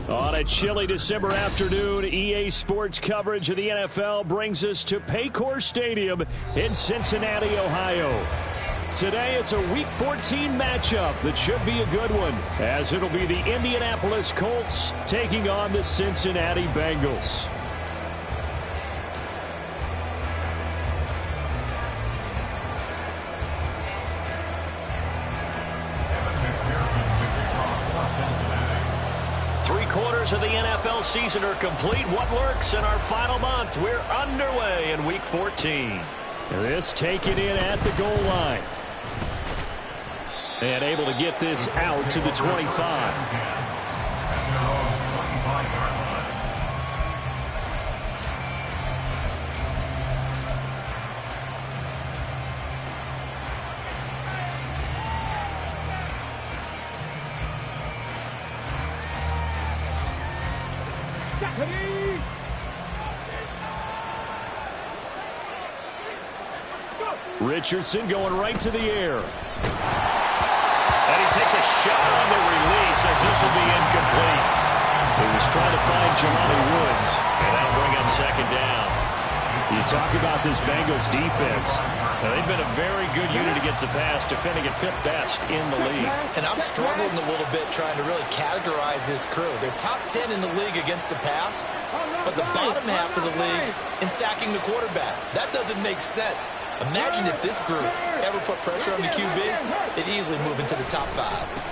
On a chilly December afternoon, EA Sports coverage of the NFL brings us to Paycor Stadium in Cincinnati, Ohio. Today, it's a Week 14 matchup that should be a good one, as it'll be the Indianapolis Colts taking on the Cincinnati Bengals. Of the NFL season are complete. What lurks in our final month? We're underway in Week 14. This taken in at the goal line. And able to get this out to the 25. Richardson going right to the air. And he takes a shot on the release as this will be incomplete. He was trying to find Jelani Woods, and that'll bring up second down. You talk about this Bengals defense. Now, they've been a very good unit against the pass, defending at 5th best in the league. And I'm struggling a little bit trying to really categorize this crew. They're top 10 in the league against the pass, but the bottom half of the league in sacking the quarterback. That doesn't make sense. Imagine if this group ever put pressure on the QB, they'd easily move into the top 5.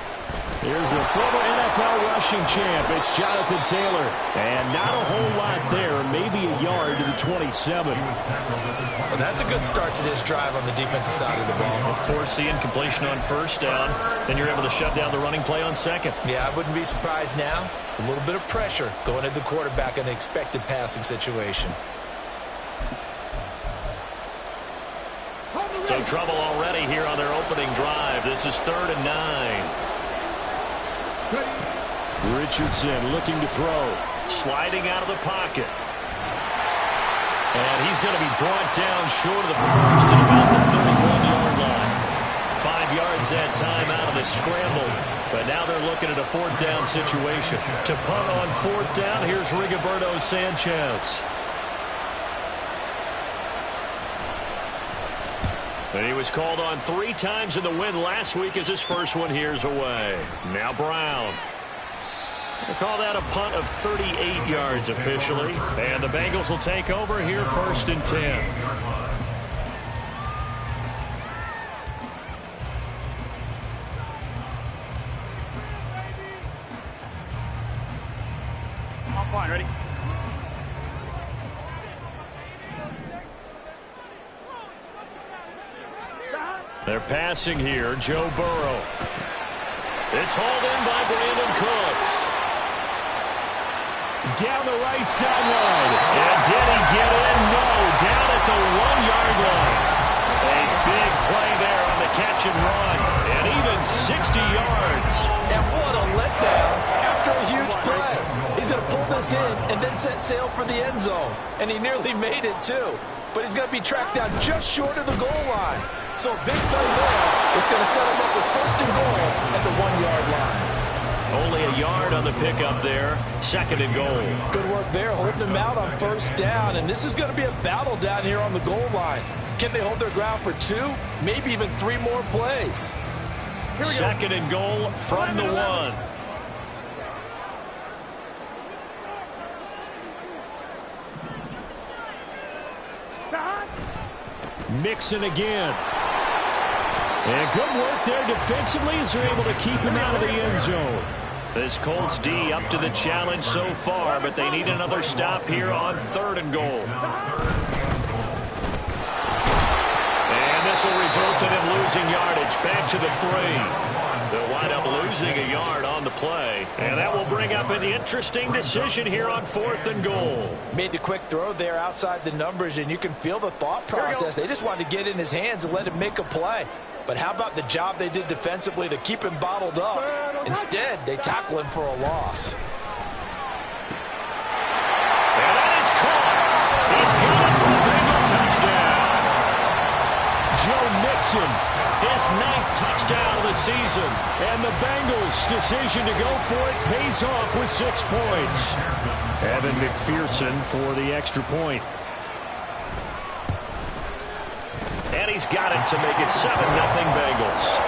Here's the former NFL rushing champ. It's Jonathan Taylor. And not a whole lot there. Maybe a yard to the 27. Well, that's a good start to this drive on the defensive side of the ball. Forcing completion on first down. Then you're able to shut down the running play on second. Yeah, I wouldn't be surprised now. A little bit of pressure going at the quarterback in an expected passing situation. So trouble already here on their opening drive. This is 3rd and 9. Richardson looking to throw. Sliding out of the pocket. And he's going to be brought down short of the first at about the 31-yard line. 5 yards that time out of the scramble. But now they're looking at a 4th down situation. To punt on 4th down, here's Rigoberto Sanchez. And he was called on 3 times in the win last week as his first one here's away. Now Brown. They call that a punt of 38 yards officially. And the Bengals will take over here 1st and 10. I'm fine, ready? They're passing here. Joe Burrow. It's hauled in by Brandon Cooks. Down the right sideline. And did he get in? No. Down at the 1-yard line. A big play there on the catch and run. And even 60 yards. And what a letdown after a huge play. He's going to pull this in and then set sail for the end zone. And he nearly made it, too. But he's going to be tracked down just short of the goal line. So a big play there is going to set him up with 1st and goal at the 1-yard line. Only a yard on the pickup there. 2nd and goal. Good work there, holding them out on 1st down. And this is going to be a battle down here on the goal line. Can they hold their ground for 2, maybe even 3 more plays? 2nd and goal from the 1. Mixon again. And good work there defensively as they're able to keep him out of the end zone. This Colts D up to the challenge so far, but they need another stop here on 3rd and goal. And this will result in him losing yardage back to the 3. They'll wind up losing a yard on the play. And that will bring up an interesting decision here on 4th and goal. Made the quick throw there outside the numbers, and you can feel the thought process. They just wanted to get in his hands and let him make a play. But how about the job they did defensively to keep him bottled up? Instead, they tackle him for a loss. And that is caught. He's got it for a Bengal touchdown. Joe Richardson, his 9th touchdown of the season. And the Bengals' decision to go for it pays off with 6 points. Evan McPherson for the extra point. And he's got it to make it 7-0 Bengals.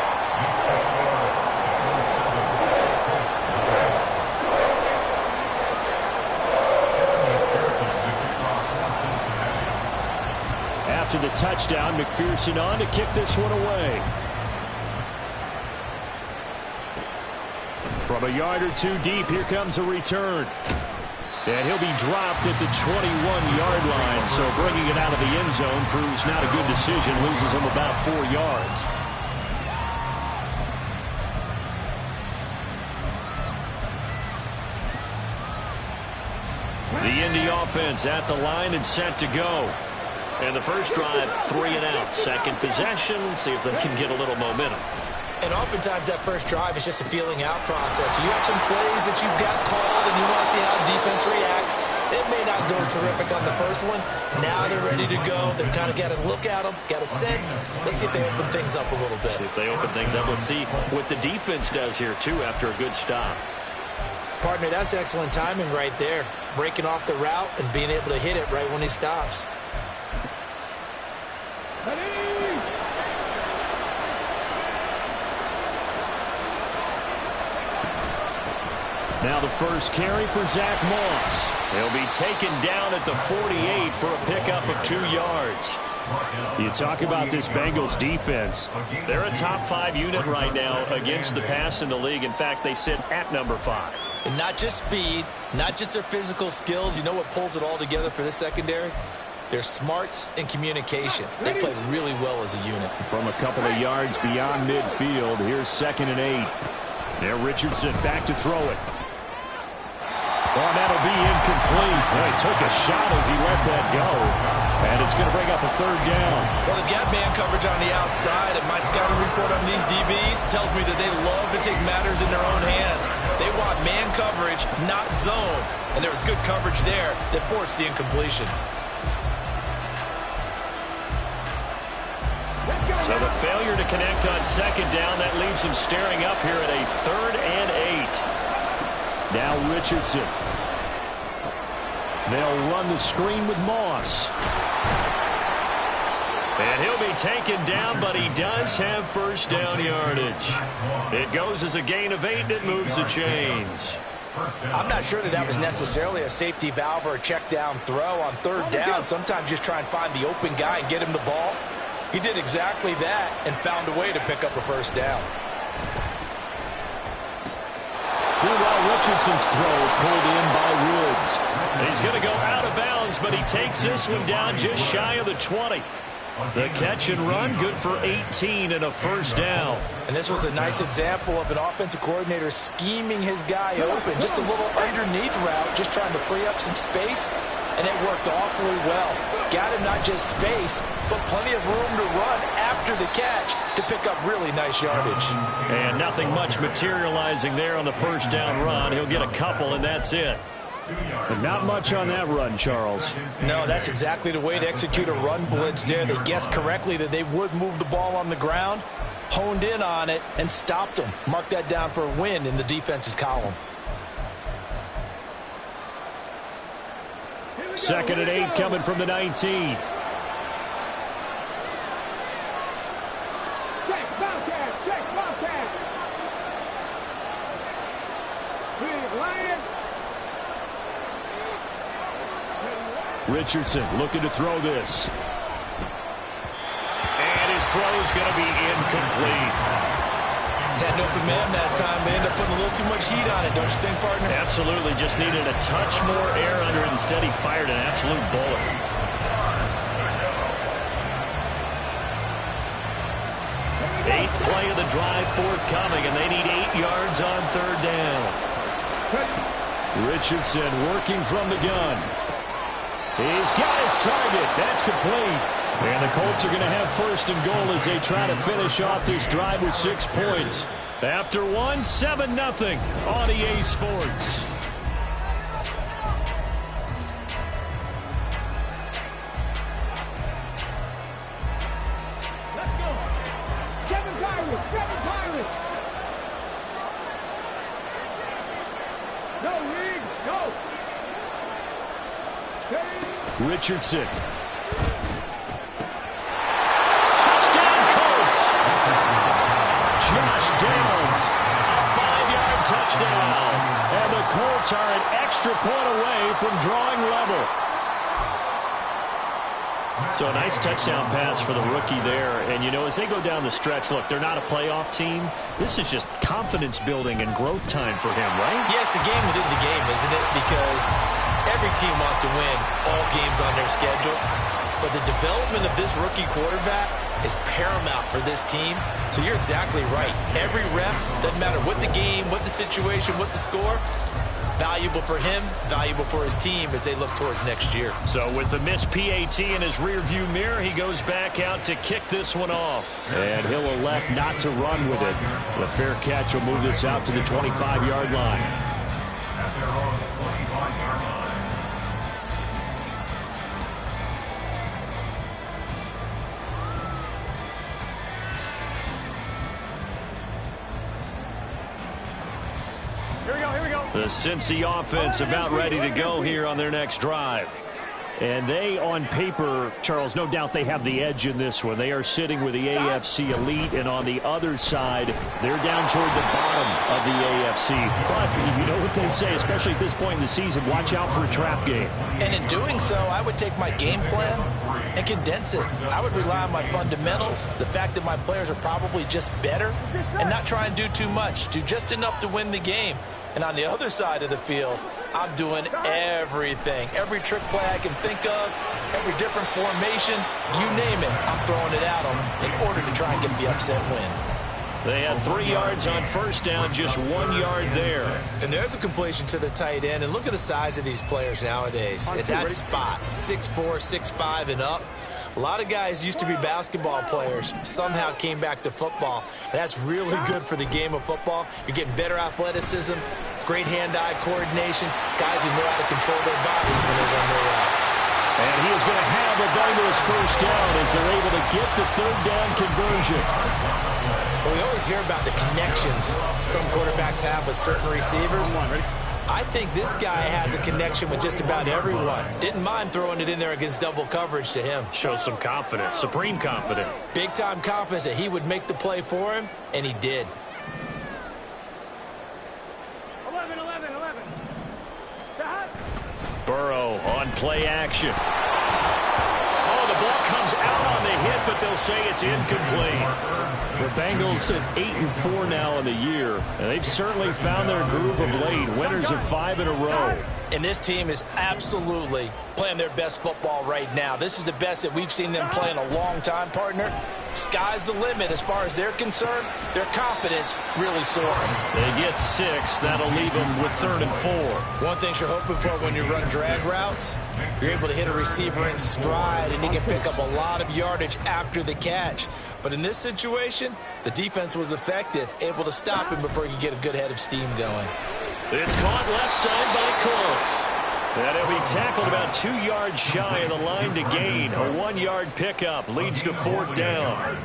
After the touchdown, McPherson on to kick this one away. From a yard or two deep, here comes a return. And he'll be dropped at the 21-yard line, so bringing it out of the end zone proves not a good decision, loses him about 4 yards. The Indy offense at the line and set to go. And the first drive, 3 and out. Second possession, see if they can get a little momentum. And oftentimes that first drive is just a feeling out process. You have some plays that you've got called and you want to see how defense reacts. It may not go terrific on the first one. Now they're ready to go. They've kind of got to look at them, got a sense. Let's see if they open things up a little bit. See if they open things up. Let's see what the defense does here, too, after a good stop. Partner, that's excellent timing right there. Breaking off the route and being able to hit it right when he stops. Now the first carry for Zach Moss. He'll be taken down at the 48 for a pickup of 2 yards. You talk about this Bengals defense. They're a top 5 unit right now against the pass in the league. In fact, they sit at number 5. And not just speed, not just their physical skills. You know what pulls it all together for this secondary? Their smarts and communication. They play really well as a unit. From a couple of yards beyond midfield, here's 2nd and 8. Now Richardson back to throw it. Oh, that'll be incomplete. Well, he took a shot as he let that go. And it's going to bring up a 3rd down. Well, they've got man coverage on the outside, and my scouting report on these DBs tells me that they love to take matters in their own hands. They want man coverage, not zone. And there was good coverage there that forced the incompletion. So the failure to connect on 2nd down, that leaves him staring up here at a 3rd and 8. Now Richardson. They'll run the screen with Moss. And he'll be taken down, but he does have 1st down yardage. It goes as a gain of 8, and it moves the chains. I'm not sure that was necessarily a safety valve or a check down throw on 3rd down. Sometimes just try and find the open guy and get him the ball. He did exactly that and found a way to pick up a 1st down. Meanwhile, Richardson's throw pulled in by Woods. He's going to go out of bounds, but he takes this one down just shy of the 20. The catch and run, good for 18 and a 1st down. And this was a nice example of an offensive coordinator scheming his guy open. Just a little underneath route, just trying to free up some space, and it worked awfully well. Got him not just space, but plenty of room to run after the catch to pick up really nice yardage. And nothing much materializing there on the 1st down run. He'll get a couple, and that's it. But not much on that run, Charles. No, that's exactly the way to execute a run blitz there. They guessed correctly that they would move the ball on the ground, honed in on it, and stopped them. Mark that down for a win in the defense's column. 2nd and 8 coming from the 19. Richardson looking to throw this. And his throw is going to be incomplete. Had an open man that time. They end up putting a little too much heat on it, don't you think, partner? Absolutely. Just needed a touch more air under it. Instead, he fired an absolute bullet. Eighth play of the drive forthcoming, and they need 8 yards on 3rd down. Richardson working from the gun. He's got his target. That's complete. And the Colts are going to have 1st and goal as they try to finish off this drive with 6 points. After one, 7-0 on EA Sports. Richardson. Touchdown, Colts. Josh Downs, a 5-yard touchdown. And the Colts are an extra point away from drawing level. So a nice touchdown pass for the rookie there. And, you know, as they go down the stretch, look, they're not a playoff team. This is just confidence building and growth time for him, right? Yeah, it's a game within the game, isn't it? Because every team wants to win all games on their schedule. But the development of this rookie quarterback is paramount for this team. So you're exactly right. Every rep, doesn't matter what the game, what the situation, what the score, valuable for him, valuable for his team as they look towards next year. So with the missed PAT in his rearview mirror, he goes back out to kick this one off. And he'll elect not to run with it. The fair catch will move this out to the 25-yard line. The Cincy offense about ready to go here on their next drive. And they, on paper, Charles, no doubt they have the edge in this one. They are sitting with the AFC elite, and on the other side, they're down toward the bottom of the AFC. But you know what they say, especially at this point in the season, watch out for a trap game. And in doing so, I would take my game plan and condense it. I would rely on my fundamentals, the fact that my players are probably just better, and not try and do too much, do just enough to win the game. And on the other side of the field, I'm doing everything. Every trick play I can think of, every different formation, you name it, I'm throwing it at them in order to try and get the upset win. They had 3 yards on first down, just 1 yard there. And there's a completion to the tight end. And look at the size of these players nowadays. At that spot, 6'4", 6'5", and up. A lot of guys used to be basketball players, somehow came back to football. And that's really good for the game of football. You're getting better athleticism, great hand-eye coordination, guys who know how to control their bodies when they run their routes. And he is going to have a Bengals first down as they're able to get the third down conversion. Well, we always hear about the connections some quarterbacks have with certain receivers. I think this guy has a connection with just about everyone. Didn't mind throwing it in there against double coverage to him. Shows some confidence, supreme confidence. Big-time confidence that he would make the play for him, and he did. 11. Burrow on play action. Oh, the ball comes out on the hit, but they'll say it's incomplete. The Bengals at 8-4 now in the year, and they've certainly found their groove of late. Winners of 5 in a row. And this team is absolutely playing their best football right now. This is the best that we've seen them play in a long time, partner. Sky's the limit as far as they're concerned. Their confidence really soaring. They get 6. That'll leave them with 3rd and 4. One thing you're hoping for when you run drag routes, you're able to hit a receiver in stride, and he can pick up a lot of yardage after the catch. But in this situation, the defense was effective, able to stop him before he could get a good head of steam going. It's caught left side by Cooks. And he'll be tackled about 2 yards shy of the line to gain. A 1-yard pickup leads to 4th down.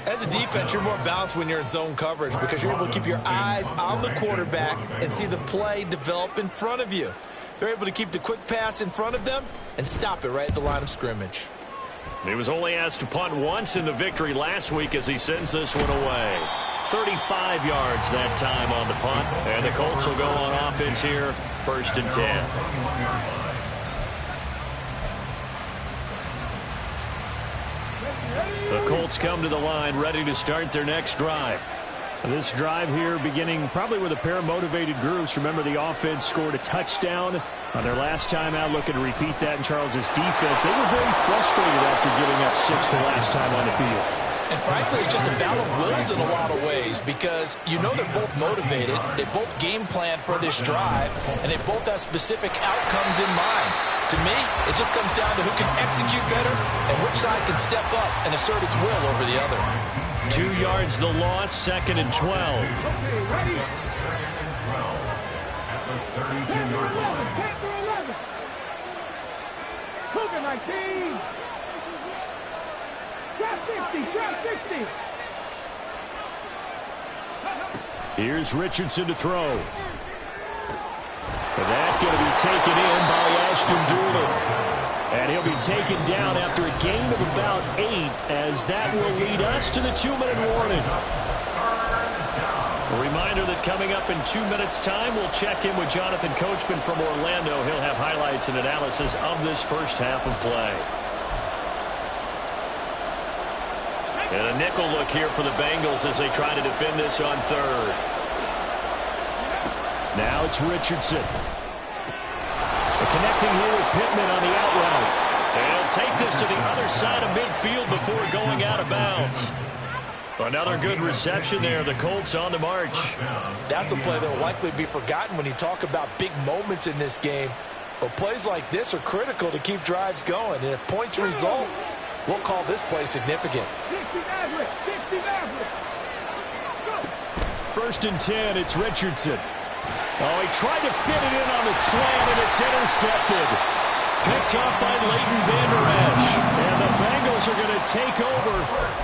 As a defense, you're more balanced when you're in zone coverage because you're able to keep your eyes on the quarterback and see the play develop in front of you. They're able to keep the quick pass in front of them and stop it right at the line of scrimmage. He was only asked to punt once in the victory last week as he sends this one away. 35 yards that time on the punt. And the Colts will go on offense here, 1st and 10. The Colts come to the line ready to start their next drive. This drive here beginning probably with a pair of motivated groups. Remember, the offense scored a touchdown on their last time out, looking to repeat that in Charles's defense. They were very frustrated after giving up 6 the last time on the field. And frankly, it's just a battle of wills in a lot of ways because you know they're both motivated, they both game plan for this drive, and they both have specific outcomes in mind. To me, it just comes down to who can execute better and which side can step up and assert its will over the other. 2 yards the loss, 2nd and 12. Cougar 19. Trap 60. Here's Richardson to throw. And that's going to be taken in by Ashton Doolin. And he'll be taken down after a gain of about 8, as that will lead us to the 2-minute warning. A reminder that coming up in 2 minutes' time, we'll check in with Jonathan Coachman from Orlando. He'll have highlights and analysis of this first half of play. And a nickel look here for the Bengals as they try to defend this on third. Now it's Richardson. Connecting here with Pittman on the out route. And he'll take this to the other side of midfield before going out of bounds. Another good reception there. The Colts on the march. That's a play that will likely be forgotten when you talk about big moments in this game. But plays like this are critical to keep drives going. And if points result, we'll call this play significant. 60 average. 60 average. 1st and 10, it's Richardson. Oh, he tried to fit it in on the slant, and it's intercepted. Picked off by Leighton Vander Esch. And the Bengals are going to take over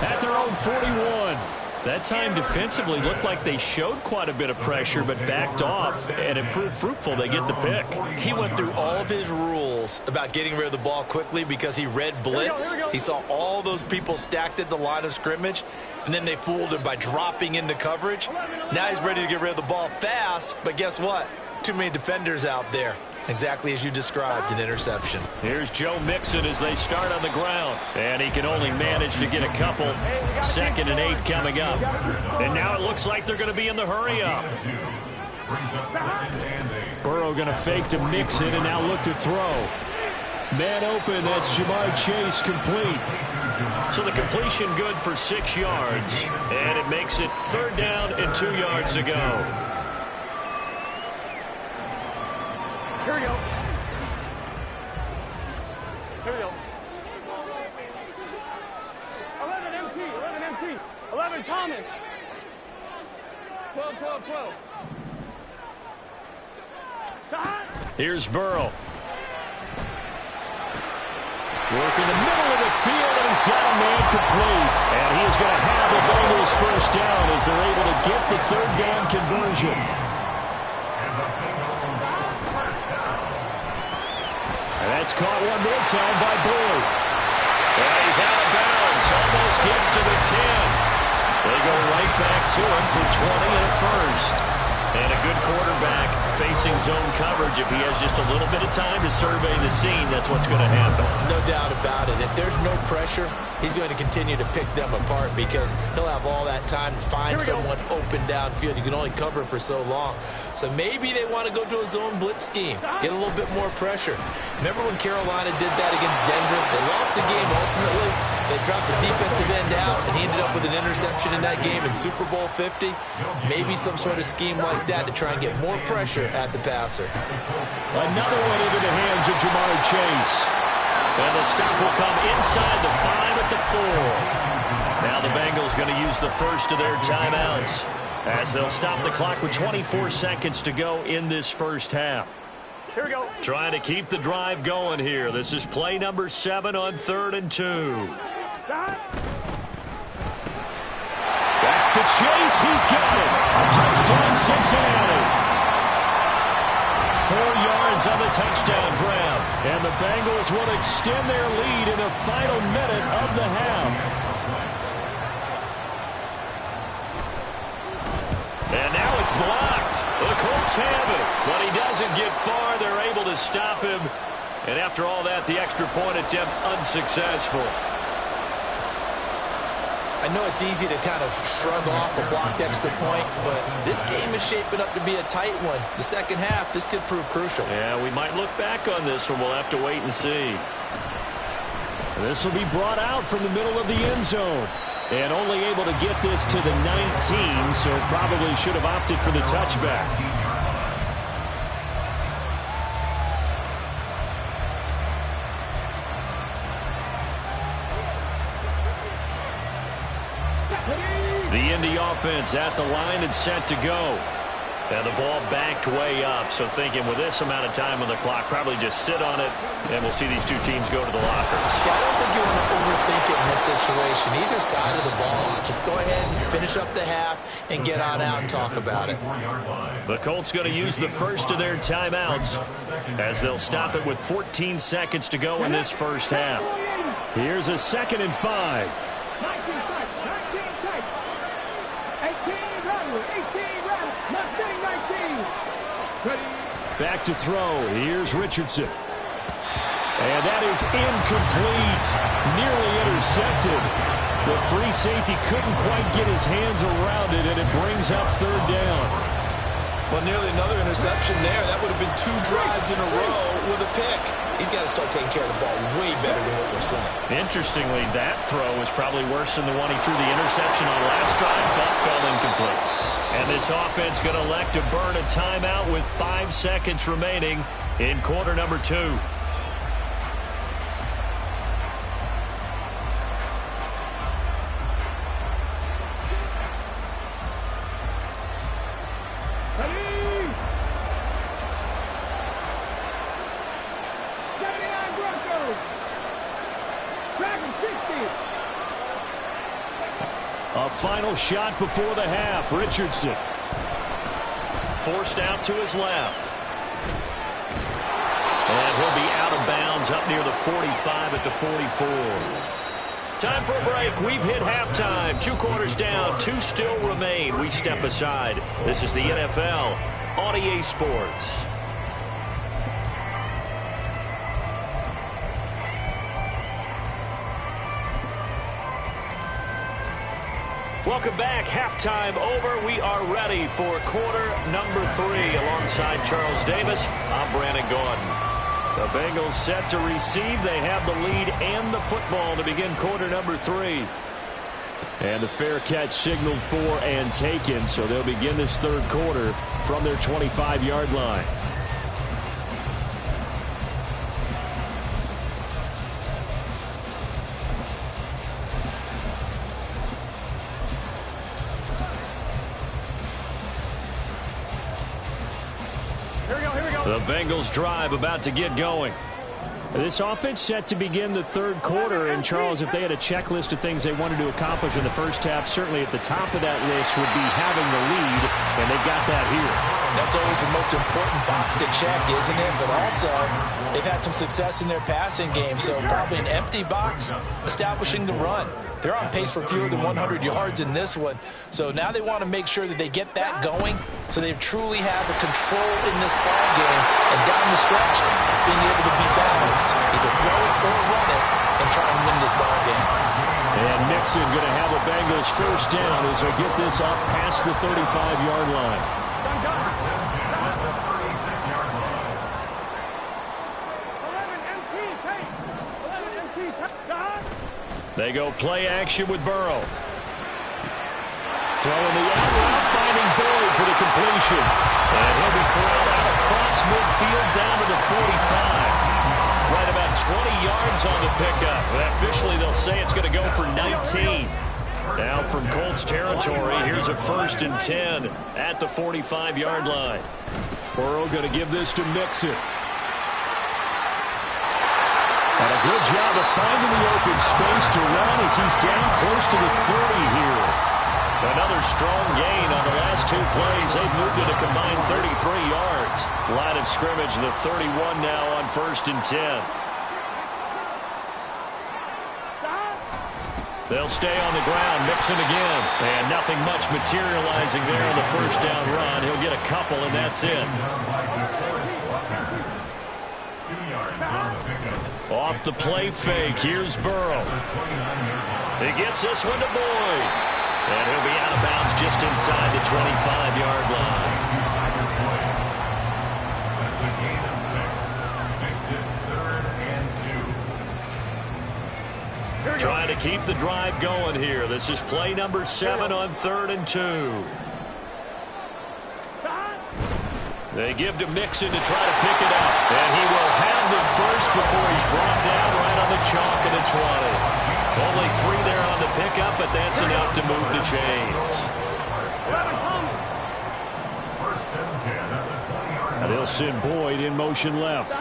at their own 41. That time defensively looked like they showed quite a bit of pressure, but backed off, and it proved fruitful. They get the pick. He went through all of his rules about getting rid of the ball quickly because he read blitz. He saw all those people stacked at the line of scrimmage, and then they fooled him by dropping into coverage. Now he's ready to get rid of the ball fast, but guess what? Too many defenders out there. Exactly as you described, an interception. Here's Joe Mixon as they start on the ground. And he can only manage to get a couple. 2nd and 8 coming up. And now it looks like they're going to be in the hurry up. Burrow going to fake to Mixon and now look to throw. Man open, that's Jamar Chase complete. So the completion good for 6 yards. And it makes it 3rd down and 2 yards to go. Here we go. Here we go. 11 MT. 11 MT. 11 Thomas. 12, 12, 12. Here's Burrow. Working the middle of the field, and he's got a man complete. And he's going to have the Bengals 1st down as they're able to get the 3rd down conversion. And that's caught one more time by Boyd. And he's out of bounds. Almost gets to the 10. They go right back to him for 20 and a 1st. And a good quarterback facing zone coverage. If he has just a little bit of time to survey the scene, that's what's going to happen. No doubt about it. If there's no pressure, he's going to continue to pick them apart because he'll have all that time to find someone open downfield. You can only cover for so long. So maybe they want to go to a zone blitz scheme, get a little bit more pressure. Remember when Carolina did that against Denver? They lost the game ultimately. They dropped the defensive end out, and he ended up with an interception in that game in Super Bowl 50. Maybe some sort of scheme like that to try and get more pressure at the passer. Another one into the hands of Jamar Chase. And the stop will come inside the 5 at the 4. Now the Bengals going to use the first of their timeouts as they'll stop the clock with 24 seconds to go in this first half. Here we go. Trying to keep the drive going here. This is play number 7 on 3rd and 2. That's to Chase. He's got it. Touchdown, Cincinnati. 4 yards on the touchdown grab. And the Bengals will extend their lead in the final minute of the half. And now it's blocked. The Colts have it. But he doesn't get far. They're able to stop him. And after all that, the extra point attempt unsuccessful. I know it's easy to kind of shrug off a blocked extra point, but this game is shaping up to be a tight one. The second half, this could prove crucial. Yeah, we might look back on this one. We'll have to wait and see. This will be brought out from the middle of the end zone. And only able to get this to the 19, so probably should have opted for the touchback. The Indy offense at the line and set to go. And the ball backed way up, so thinking with this amount of time on the clock, probably just sit on it, and we'll see these two teams go to the lockers. Yeah, I don't think you want to overthink it in this situation. Either side of the ball, just go ahead and finish up the half and get on out and talk about it. The Colts going to use the first of their timeouts as they'll stop it with 14 seconds to go in this first half. Here's a 2nd and 5. 19 tight, 19 tight. 18 rattle, 18 rattle, not getting 19. Ready. Back to throw. Here's Richardson. And that is incomplete. Nearly intercepted. The free safety couldn't quite get his hands around it, and it brings up 3rd down. Well, nearly another interception there. That would have been 2 drives in a row with a pick. He's got to start taking care of the ball way better than what we're seeing. Interestingly, that throw was probably worse than the one he threw the interception on last drive, but fell incomplete. And this offense going to elect to burn a timeout with 5 seconds remaining in quarter number 2. A final shot before the half. Richardson forced out to his left. And he'll be out of bounds up near the 45 at the 44. Time for a break. We've hit halftime. 2 quarters down. 2 still remain. We step aside. This is the NFL on EA Sports. Welcome back. Halftime over. We are ready for quarter number 3. Alongside Charles Davis, I'm Brandon Gordon. The Bengals set to receive. They have the lead and the football to begin quarter number 3. And the fair catch signaled for and taken, so they'll begin this 3rd quarter from their 25-yard line. The Bengals drive about to get going. This offense set to begin the 3rd quarter. And, Charles, if they had a checklist of things they wanted to accomplish in the first half, certainly at the top of that list would be having the lead, and they've got that here. That's always the most important box to check, isn't it? But also, they've had some success in their passing game, so probably an empty box establishing the run. They're on pace for fewer than 100 yards in this one. So now they want to make sure that they get that going so they truly have a control in this ball game. And down the stretch, being able to be balanced, either throw it or run it, and try and win this ball game. And Mixon going to have the Bengals first down as they get this up past the 35-yard line. They go play action with Burrow. Throwing the end route, finding Boyd for the completion. And he'll be corralled out across midfield down to the 45. Right about 20 yards on the pickup. But officially, they'll say it's going to go for 19. Now from Colts territory, here's a 1st and 10 at the 45-yard line. Burrow going to give this to Mixon. And a good job of finding the open space to run as he's down close to the 30 here. Another strong gain on the last 2 plays. They've moved it a combined 33 yards. Line of scrimmage, the 31 now on 1st and 10. They'll stay on the ground. Mixon again. And nothing much materializing there on the 1st down run. He'll get a couple, and that's it. Off the play fake, here's Burrow. He gets this one to Boyd. And he'll be out of bounds just inside the 25-yard line. That's a gain of 6. Makes it 3rd and 2. Trying to keep the drive going here. This is play number 7 on 3rd and 2. They give to Mixon to try to pick it up. And he will have the first before he's brought down right on the chalk of the 20. Only 3 there on the pickup, but that's enough to move the chains. And he'll send Boyd in motion left.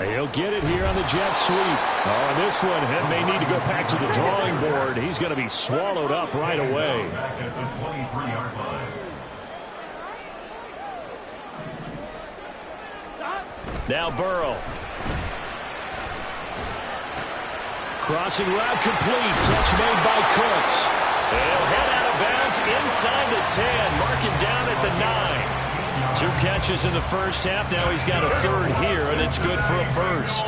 He'll get it here on the jet sweep. Oh, and this one may need to go back to the drawing board. He's going to be swallowed up right away. Back at the 23-yard line. Now Burrow. Crossing route complete. Catch made by Cooks. He'll head out of bounds inside the 10. Mark him down at the 9. 2 catches in the first half. Now he's got a third here, and it's good for a first.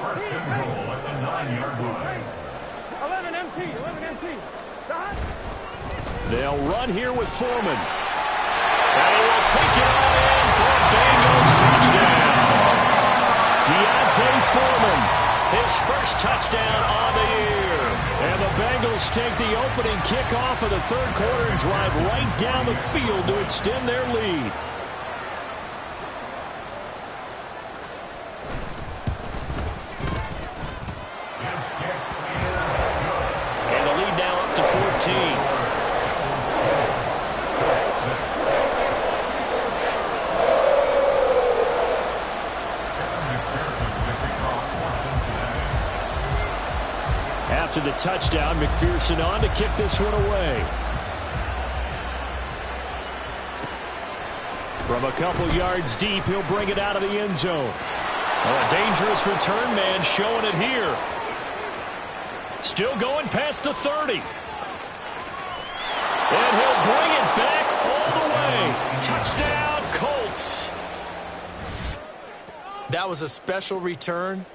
First and goal at the 9-yard line. 11 MT. They'll run here with Foreman. And he will take it all in for a Bengals touchdown. Deontay Foreman, his first touchdown on the year. And the Bengals take the opening kickoff of the third quarter and drive right down the field to extend their lead. And the lead now up to 14. After the touchdown, McPherson on to kick this one away. From a couple yards deep, he'll bring it out of the end zone. Oh, a dangerous return man showing it here. Still going past the 30. And he'll bring it back all the way. Touchdown, Colts. That was a special return,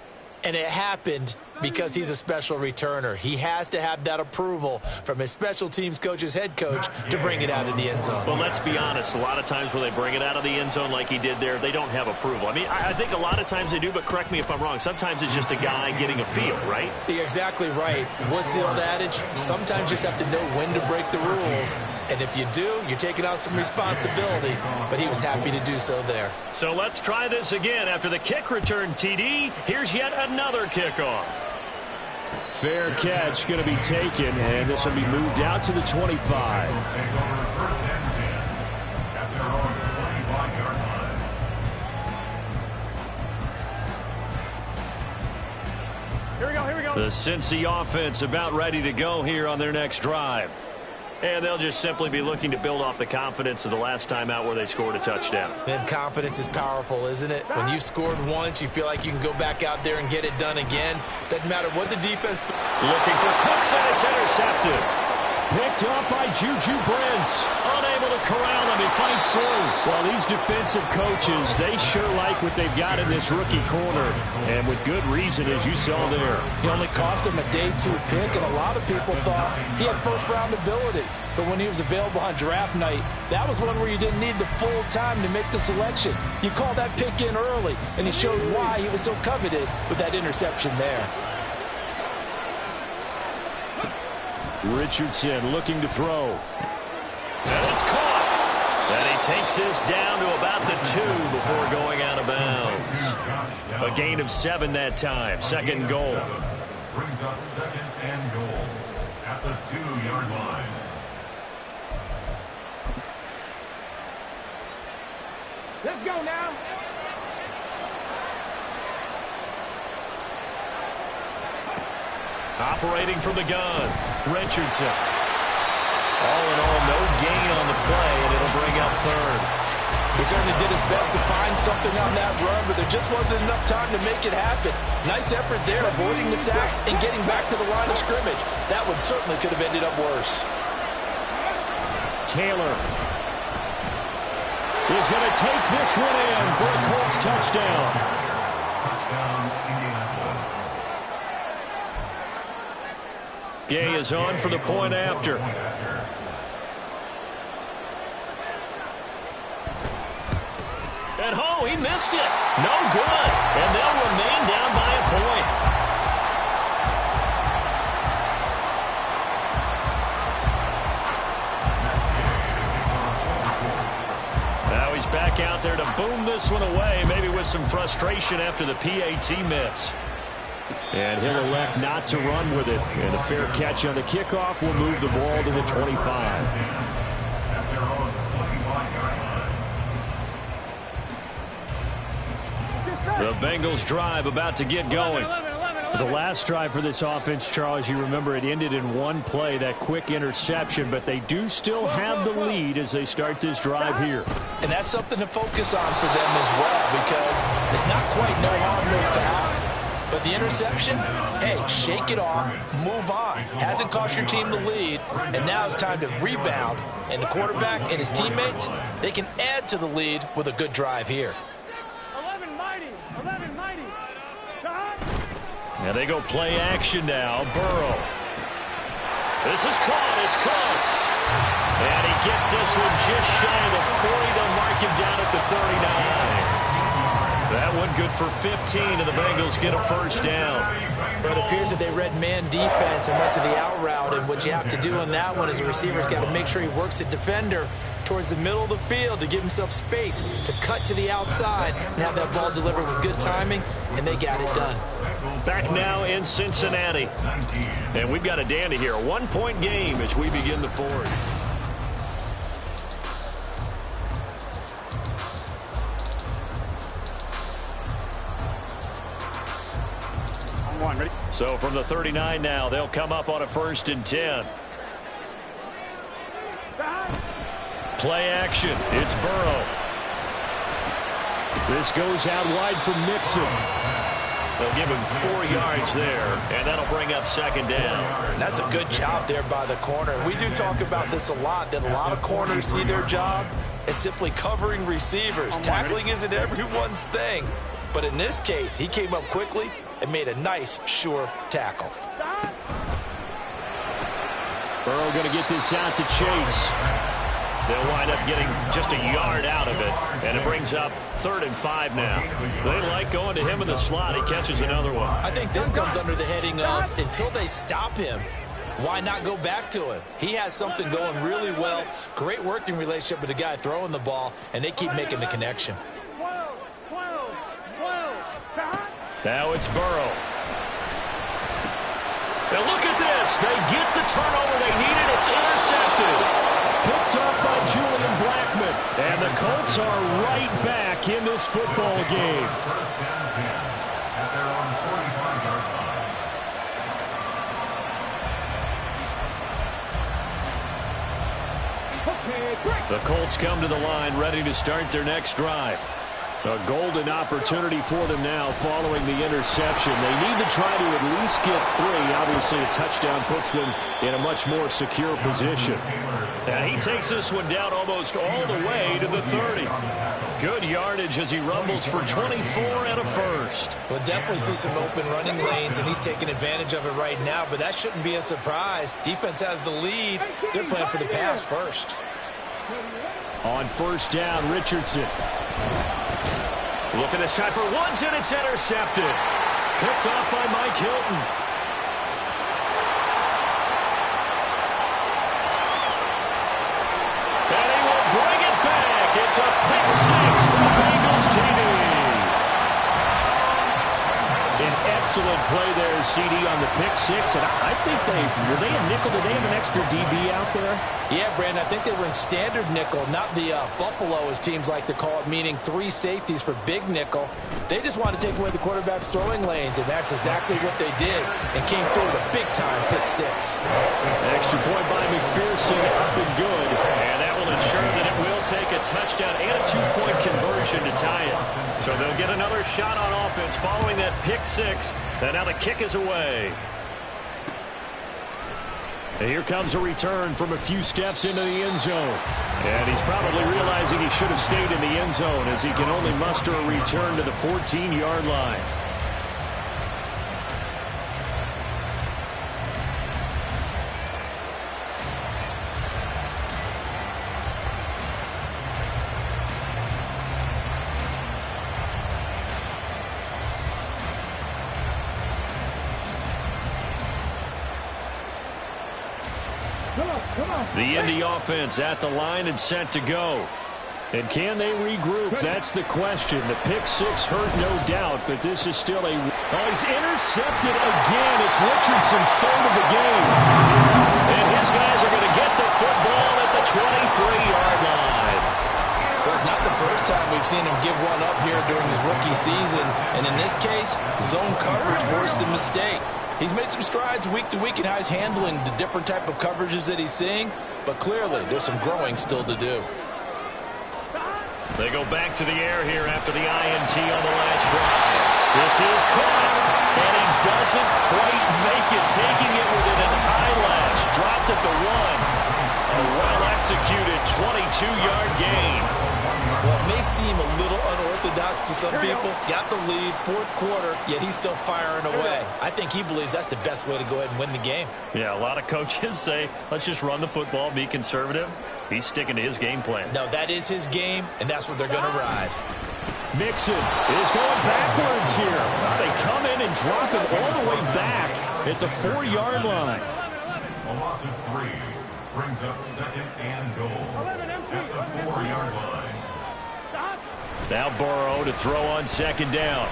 and it happened because he's a special returner. He has to have that approval from his special teams coach's head coach to bring it out of the end zone. But let's be honest, a lot of times when they bring it out of the end zone like he did there, they don't have approval. I mean, I think a lot of times they do, but correct me if I'm wrong. Sometimes it's just a guy getting a feel, right? You're exactly right. What's the old adage? Sometimes you just have to know when to break the rules. And if you do, you're taking on some responsibility. But he was happy to do so there. So let's try this again. After the kick return, TD, here's yet another kickoff. Fair catch going to be taken, and this will be moved out to the 25. Here we go. The Cincy offense about ready to go here on their next drive. And they'll just simply be looking to build off the confidence of the last time out where they scored a touchdown. And confidence is powerful, isn't it? When you've scored once, you feel like you can go back out there and get it done again. Doesn't matter what the defense... Looking for Cooks, and it's intercepted. Picked up by Juju Brents. Unable to corral him. He fights through. Well, these defensive coaches, they sure like what they've got in this rookie corner. And with good reason, as you saw there. He only cost him a day 2 pick, and a lot of people thought he had first-round ability. But when he was available on draft night, that was one where you didn't need the full time to make the selection. You call that pick in early, and he shows why he was so coveted with that interception there. Richardson looking to throw. And it's caught. And he takes this down to about the 2 before going out of bounds. A gain of 7 that time. Second goal. Brings up second and goal at the 2-yard line. Let's go now. Operating from the gun, Richardson. All in all, no gain on the play, and it'll bring up third. He certainly did his best to find something on that run, but there just wasn't enough time to make it happen. Nice effort there, avoiding the sack and getting back to the line of scrimmage. That one certainly could have ended up worse. Taylor is going to take this one in for a Colts touchdown. Touchdown, Indianapolis. Gay is on for the point after. And oh, he missed it. No good. And they'll remain down by a point. Now he's back out there to boom this one away, maybe with some frustration after the PAT miss. And he'll elect not to run with it. And a fair catch on the kickoff will move the ball to the 25. At their own 25-yard line. The Bengals drive about to get going. The last drive for this offense, Charles, you remember it ended in one play, that quick interception, but they do still have the lead as they start this drive here. And that's something to focus on for them as well, because it's not quite no harm, no foul. But the interception, hey, shake it off, move on. Hasn't cost your team the lead, and now it's time to rebound. And the quarterback and his teammates, they can add to the lead with a good drive here. 11 mighty. And they go play action now. Burrow. This is caught. It's Cooks. And he gets this one just shy of the 40. They'll mark him down at the 39. That one good for 15, and the Bengals get a first down. But it appears that they read man defense and went to the out route. And what you have to do on that one is the receiver's got to make sure he works the defender towards the middle of the field to give himself space to cut to the outside and have that ball delivered with good timing, and they got it done. Back now in Cincinnati. And we've got a dandy here. A one-point game as we begin the fourth. So from the 39 now, they'll come up on a 1st and 10. Play action. It's Burrow. This goes out wide for Mixon. They'll give him 4 yards there, and that'll bring up 2nd down. That's a good job there by the corner. We do talk about this a lot, that a lot of corners see their job as simply covering receivers. Tackling isn't everyone's thing. But in this case, he came up quickly and made a nice, sure tackle. Burrow going to get this out to Chase. They'll wind up getting just a yard out of it, and it brings up 3rd and 5 now. They like going to him in the slot. He catches another one. I think this comes under the heading of until they stop him, why not go back to him? He has something going really well. Great working relationship with the guy throwing the ball, and they keep making the connection. Now it's Burrow. Now look at this. They get the turnover they needed. It's intercepted. Picked up by Julian Blackmon. And the Colts are right back in this football game. First down 10 at their own 45-yard line. The Colts come to the line ready to start their next drive. A golden opportunity for them now following the interception. They need to try to at least get 3. Obviously, a touchdown puts them in a much more secure position. And he takes this one down almost all the way to the 30. Good yardage as he rumbles for 24 and a first. We'll definitely see some open running lanes, and he's taking advantage of it right now, but that shouldn't be a surprise. Defense has the lead. They're playing for the pass first. On 1st down, Richardson. Look at this time for Woods, and it's intercepted. Picked off by Mike Hilton. And he will bring it back. It's a pick 6 for Bengals TV. An excellent play there, CD, on the pick 6. And I think were they a nickel? Did they have an extra DB out there? Yeah, Brandon, I think they were in standard nickel, not the Buffalo, as teams like to call it, meaning 3 safeties for big nickel. They just want to take away the quarterback's throwing lanes, and that's exactly what they did, and came through with a big-time pick 6. Extra point by McPherson, up and good. And that will ensure that it will take a touchdown and a 2-point conversion to tie it. So they'll get another shot on offense following that pick 6. And now the kick is away. And here comes a return from a few steps into the end zone. And he's probably realizing he should have stayed in the end zone as he can only muster a return to the 14-yard line. The Indy offense at the line and set to go. And can they regroup? That's the question. The pick 6 hurt, no doubt, but this is still a... Oh, he's intercepted again. It's Richardson's 3rd of the game. And his guys are going to get the football at the 23-yard line. Well, it's not the first time we've seen him give one up here during his rookie season. And in this case, zone coverage forced the mistake. He's made some strides week to week in how he's handling the different type of coverages that he's seeing. But clearly, there's some growing still to do. They go back to the air here after the INT on the last drive. This is caught, and he doesn't quite make it, taking it within an eyelash. Dropped at the 1. A well-executed 22-yard gain. Well, it may seem a little unorthodox to some people. Got the lead, fourth quarter, yet he's still firing away. I think he believes that's the best way to go ahead and win the game. Yeah, a lot of coaches say, let's just run the football, be conservative. He's sticking to his game plan. No, that is his game, and that's what they're going to ride. Mixon is going backwards here. They come in and drop him all the way back at the 4-yard line. A loss of 3 brings up second and goal at the 4-yard line. Now Burrow to throw on second down.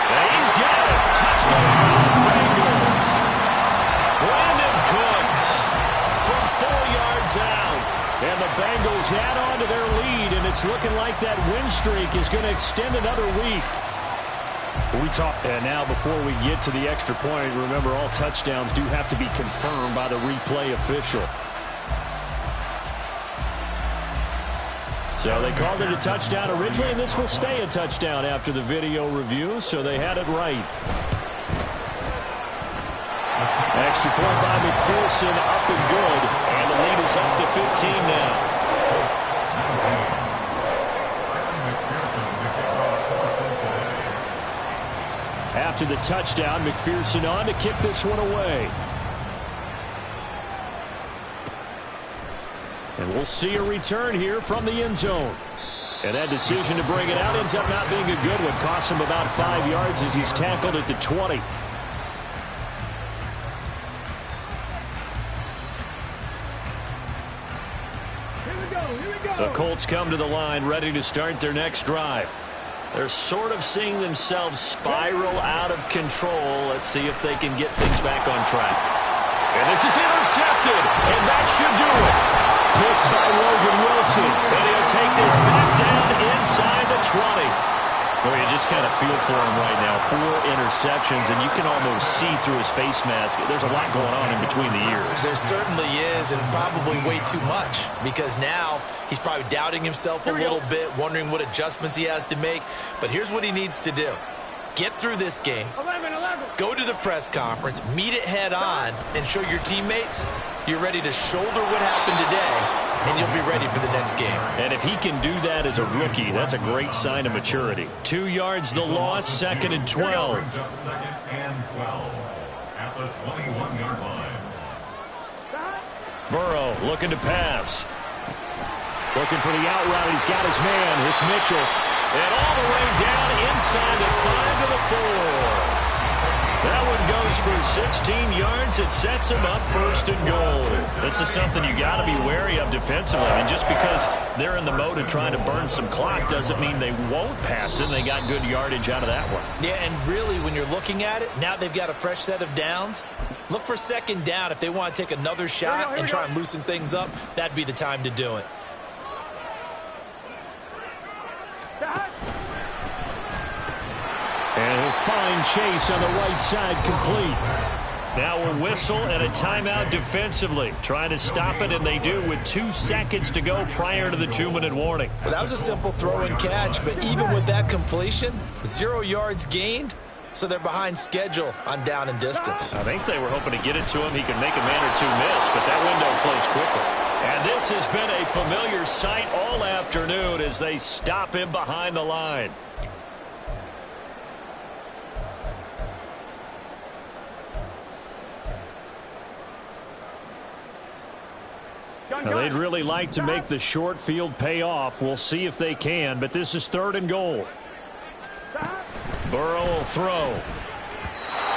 And he's got it. Touchdown, Bengals. Brandon Cooks from 4 yards out. And the Bengals add on to their lead, and it's looking like that win streak is going to extend another week. And now before we get to the extra point, remember all touchdowns do have to be confirmed by the replay official. So they called it a touchdown originally, and this will stay a touchdown after the video review, so they had it right. Extra point by McPherson, up and good, and the lead is up to 15 now. After the touchdown, McPherson on to kick this one away. And we'll see a return here from the end zone. And that decision to bring it out ends up not being a good one. Cost him about 5 yards as he's tackled at the 20. The Colts come to the line ready to start their next drive. They're sort of seeing themselves spiral out of control. Let's see if they can get things back on track. And this is intercepted, and that should do it. Picked by Logan Wilson, and he'll take this back down inside the 20. Well, you just kind of feel for him right now. 4 interceptions, and you can almost see through his face mask. There's a lot going on in between the ears. There certainly is, and probably way too much, because now he's probably doubting himself a little bit, wondering what adjustments he has to make. But here's what he needs to do. Get through this game, go to the press conference, meet it head on, and show your teammates you're ready to shoulder what happened today, and you'll be ready for the next game. And if he can do that as a rookie, that's a great sign of maturity. 2 yards the loss, second and 12. Second and 12 at the 21-yard line. Burrow looking to pass. Looking for the out route. He's got his man. It's Mitchell. And all the way down inside the 5 to the 4. That one goes for 16 yards. It sets him up first and goal. This is something you got to be wary of defensively. I mean, just because they're in the mode of trying to burn some clock doesn't mean they won't pass it. They got good yardage out of that one. Yeah, and really, when you're looking at it, now they've got a fresh set of downs. Look for second down. If they want to take another shot and try and loosen things up, that'd be the time to do it. And he'll find Chase on the right side complete. Now a whistle and a timeout defensively. Trying to stop it, and they do with 2 seconds to go prior to the 2-minute warning. Well, that was a simple throw and catch, but even with that completion, 0 yards gained, so they're behind schedule on down and distance. I think they were hoping to get it to him. He could make a man or 2 miss, but that window closed quickly. And this has been a familiar sight all afternoon as they stop him behind the line. Now, they'd really like to make the short field pay off. We'll see if they can, but this is 3rd and goal. Burrow will throw.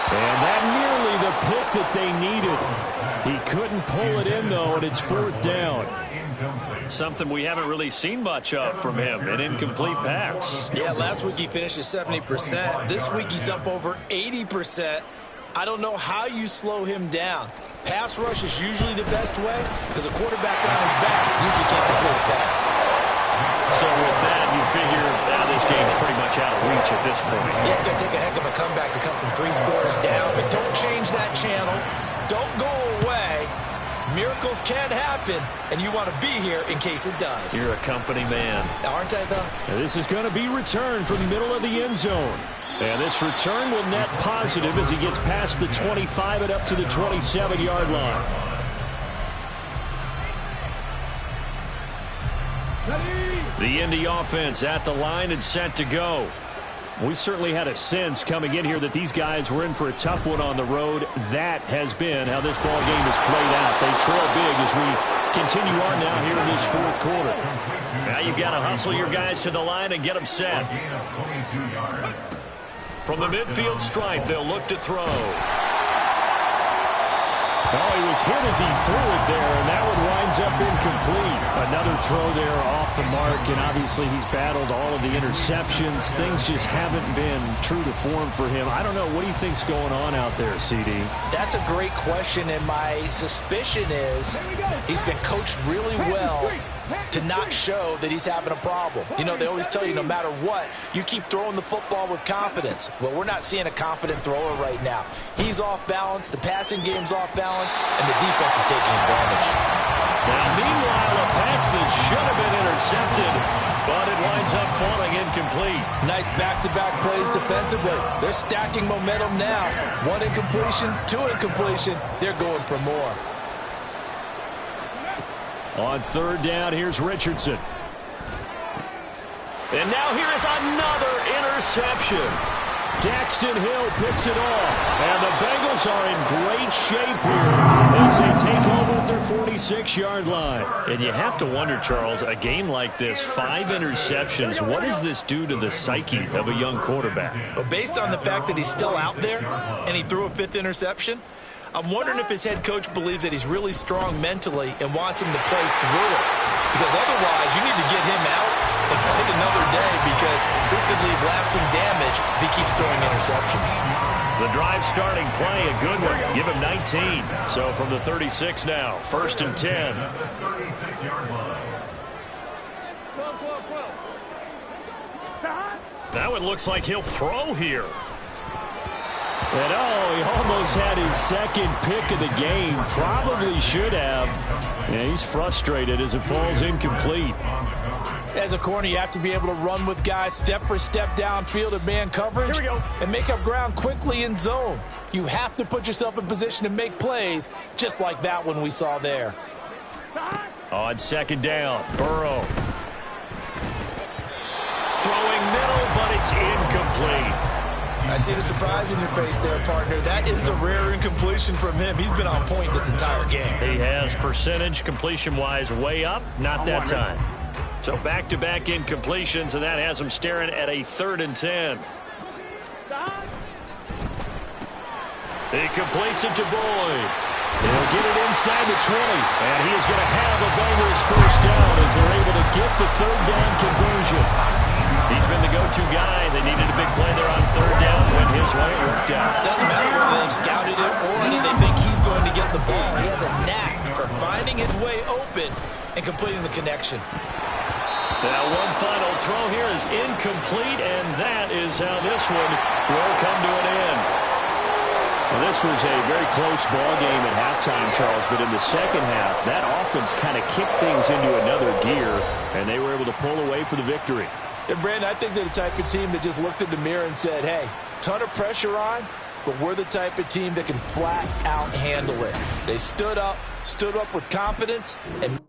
And that nearly the pick that they needed. He couldn't pull it in, though, and it's 4th down. Something we haven't really seen much of from him, an incomplete pass. Yeah, last week he finished at 70%. This week he's up over 80%. I don't know how you slow him down. Pass rush is usually the best way because a quarterback on his back usually can't complete a pass. So with that, you figure this game's pretty much out of reach at this point. Yeah, it's going to take a heck of a comeback to come from 3 scores down, but don't change that channel. Don't go away. Miracles can happen, and you want to be here in case it does. You're a company man. Aren't I, though? And this is going to be returned from the middle of the end zone. And this return will net positive as he gets past the 25 and up to the 27-yard line. The Indy offense at the line and set to go. We certainly had a sense coming in here that these guys were in for a tough one on the road. That has been how this ball game has played out. They trail big as we continue on now here in this fourth quarter. Now you've got to hustle your guys to the line and get them set. From the midfield stripe, they'll look to throw. Oh, he was hit as he threw it there, and that one winds up incomplete. Another throw there off the mark, and obviously he's battled all of the interceptions. Things just haven't been true to form for him. I don't know. What do you think's going on out there, CD? That's a great question, and my suspicion is he's been coached really well to not show that he's having a problem. You know, they always tell you no matter what, you keep throwing the football with confidence. Well, we're not seeing a confident thrower right now. He's off balance, the passing game's off balance, and the defense is taking advantage. Now, meanwhile, a pass that should have been intercepted, but it winds up falling incomplete. Nice back-to-back plays defensively. They're stacking momentum now. 1 incompletion, 2 incompletion. They're going for more. On third down, here's Richardson. And now here is another interception. Daxton Hill picks it off. And the Bengals are in great shape here as they take over at their 46-yard line. And you have to wonder, Charles, a game like this, 5 interceptions, what does this do to the psyche of a young quarterback? Well, based on the fact that he's still out there and he threw a 5th interception, I'm wondering if his head coach believes that he's really strong mentally and wants him to play through it. Because otherwise, you need to get him out and fight another day, because this could leave lasting damage if he keeps throwing interceptions. The drive starting play, a good one. Give him 19. So from the 36 now, 1st and 10. Now it looks like he'll throw here. And oh, he almost had his second pick of the game. Probably should have. Yeah, he's frustrated as it falls incomplete. As a corner, you have to be able to run with guys step for step downfield in man coverage and make up ground quickly in zone. You have to put yourself in position to make plays, just like that one we saw there. On 2nd down, Burrow. Throwing middle, but it's incomplete. I see the surprise in your face there, partner. That is a rare incompletion from him. He's been on point this entire game. He has percentage completion-wise way up, not that time. So back-to-back incompletions, and that has him staring at a 3rd and 10. He completes it to Boyd. He'll get it inside the 20, and he is going to have a Bengals first down as they're able to get the 3rd down conversion. He's been the go-to guy. They needed a big play there on 3rd down. Went his way. It worked out. Doesn't matter whether they scouted it or did they think he's going to get the ball. He has a knack for finding his way open and completing the connection. Now one final throw here is incomplete, and that is how this one will come to an end. Well, this was a very close ball game at halftime, Charles, but in the second half, that offense kind of kicked things into another gear, and they were able to pull away for the victory. And Brandon, I think they're the type of team that just looked in the mirror and said, hey, ton of pressure on, but we're the type of team that can flat out handle it. They stood up with confidence and